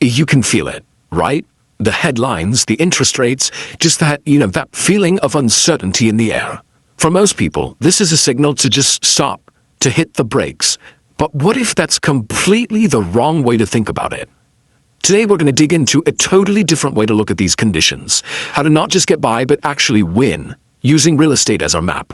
You can feel it, right? The headlines, the interest rates, just that feeling of uncertainty in the air. For most people, this is a signal to just stop, to hit the brakes. But what if that's completely the wrong way to think about it? Today we're going to dig into a totally different way to look at these conditions. How to not just get by, but actually win, using real estate as our map.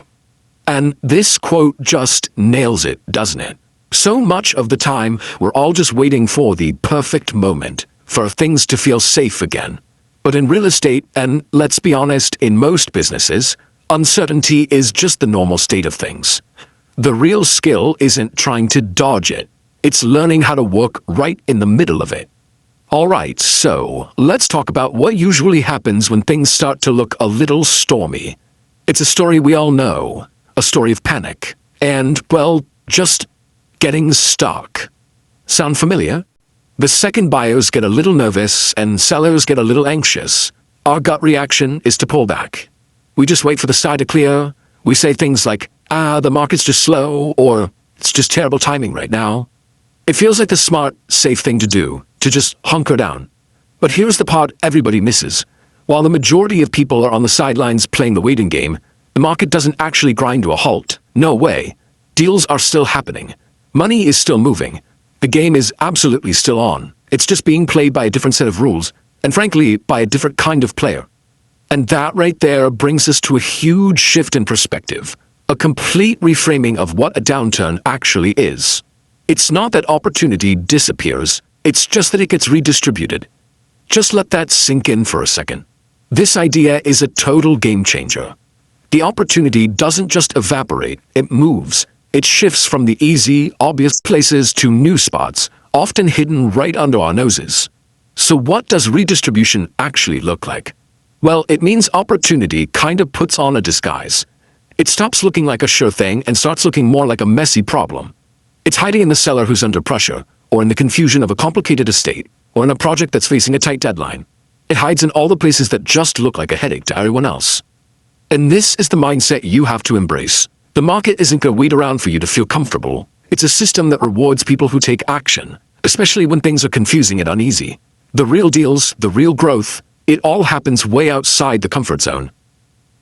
And this quote just nails it, doesn't it? So much of the time, we're all just waiting for the perfect moment, for things to feel safe again. But in real estate, and let's be honest, in most businesses, uncertainty is just the normal state of things. The real skill isn't trying to dodge it. It's learning how to work right in the middle of it. Alright, so let's talk about what usually happens when things start to look a little stormy. It's a story we all know, a story of panic, and, well, just getting stuck. Sound familiar? The second buyers get a little nervous and sellers get a little anxious. Our gut reaction is to pull back. We just wait for the sky to clear. We say things like, the market's just slow, or it's just terrible timing right now. It feels like the smart, safe thing to do, to just hunker down. But here's the part everybody misses. While the majority of people are on the sidelines playing the waiting game, the market doesn't actually grind to a halt. No way. Deals are still happening. Money is still moving. The game is absolutely still on. It's just being played by a different set of rules, and frankly, by a different kind of player. And that right there brings us to a huge shift in perspective. A complete reframing of what a downturn actually is. It's not that opportunity disappears, it's just that it gets redistributed. Just let that sink in for a second. This idea is a total game changer. The opportunity doesn't just evaporate, it moves. It shifts from the easy, obvious places to new spots, often hidden right under our noses. So what does redistribution actually look like? Well, it means opportunity kind of puts on a disguise. It stops looking like a sure thing and starts looking more like a messy problem. It's hiding in the seller who's under pressure, or in the confusion of a complicated estate, or in a project that's facing a tight deadline. It hides in all the places that just look like a headache to everyone else. And this is the mindset you have to embrace. The market isn't going to wait around for you to feel comfortable. It's a system that rewards people who take action, especially when things are confusing and uneasy. The real deals, the real growth, it all happens way outside the comfort zone.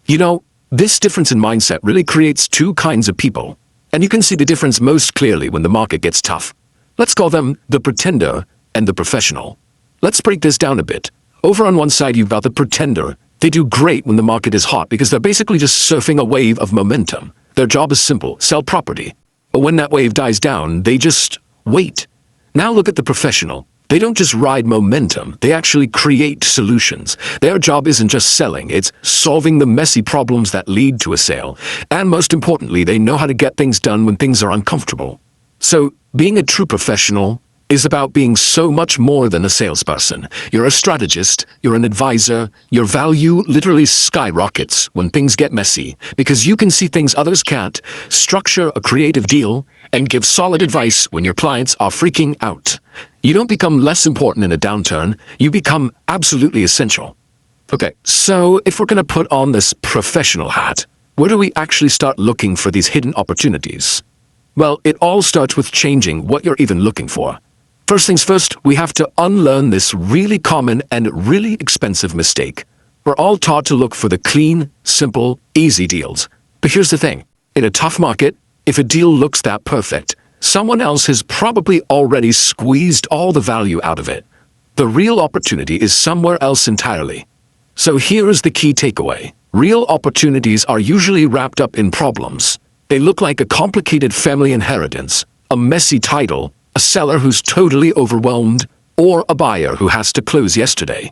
You know, this difference in mindset really creates two kinds of people. And you can see the difference most clearly when the market gets tough. Let's call them the pretender and the professional. Let's break this down a bit. Over on one side, you've got the pretender. They do great when the market is hot because they're basically just surfing a wave of momentum. Their job is simple, sell property. But when that wave dies down, they just wait. Now look at the professional. They don't just ride momentum, they actually create solutions. Their job isn't just selling, it's solving the messy problems that lead to a sale. And most importantly, they know how to get things done when things are uncomfortable. So, being a true professional is about being so much more than a salesperson. You're a strategist, you're an advisor, your value literally skyrockets when things get messy, because you can see things others can't, structure a creative deal, and give solid advice when your clients are freaking out. You don't become less important in a downturn, you become absolutely essential. Okay, so if we're going to put on this professional hat, where do we actually start looking for these hidden opportunities? Well, it all starts with changing what you're even looking for. First things first, we have to unlearn this really common and really expensive mistake. We're all taught to look for the clean, simple, easy deals. But here's the thing. In a tough market, if a deal looks that perfect, someone else has probably already squeezed all the value out of it. The real opportunity is somewhere else entirely. So here is the key takeaway. Real opportunities are usually wrapped up in problems. They look like a complicated family inheritance, a messy title, a seller who's totally overwhelmed, or a buyer who has to close yesterday.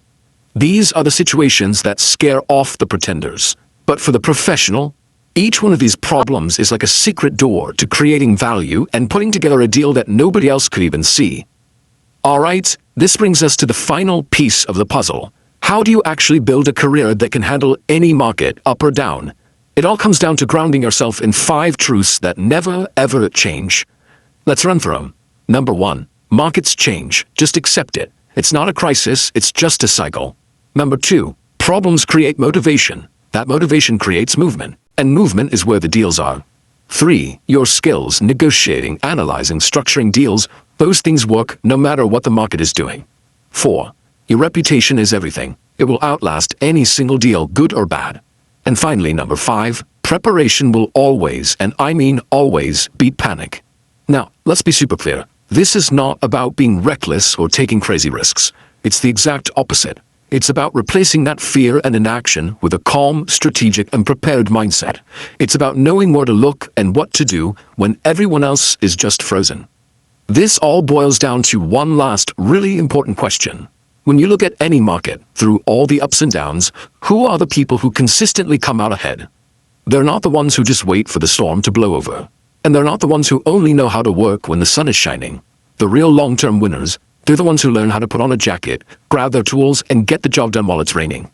These are the situations that scare off the pretenders. But for the professional, each one of these problems is like a secret door to creating value and putting together a deal that nobody else could even see. Alright, this brings us to the final piece of the puzzle. How do you actually build a career that can handle any market, up or down? It all comes down to grounding yourself in 5 truths that never, ever change. Let's run through them. Number 1. Markets change. Just accept it. It's not a crisis, it's just a cycle. Number 2. Problems create motivation. That motivation creates movement. And movement is where the deals are. 3. Your skills, negotiating, analyzing, structuring deals, those things work no matter what the market is doing. 4. Your reputation is everything. It will outlast any single deal, good or bad. And finally, number 5, preparation will always, and I mean always, beat panic. Now, let's be super clear. This is not about being reckless or taking crazy risks. It's the exact opposite. It's about replacing that fear and inaction with a calm, strategic, and prepared mindset. It's about knowing where to look and what to do when everyone else is just frozen. This all boils down to one last really important question. When you look at any market, through all the ups and downs, who are the people who consistently come out ahead? They're not the ones who just wait for the storm to blow over. And they're not the ones who only know how to work when the sun is shining. The real long-term winners, they're the ones who learn how to put on a jacket, grab their tools, and get the job done while it's raining.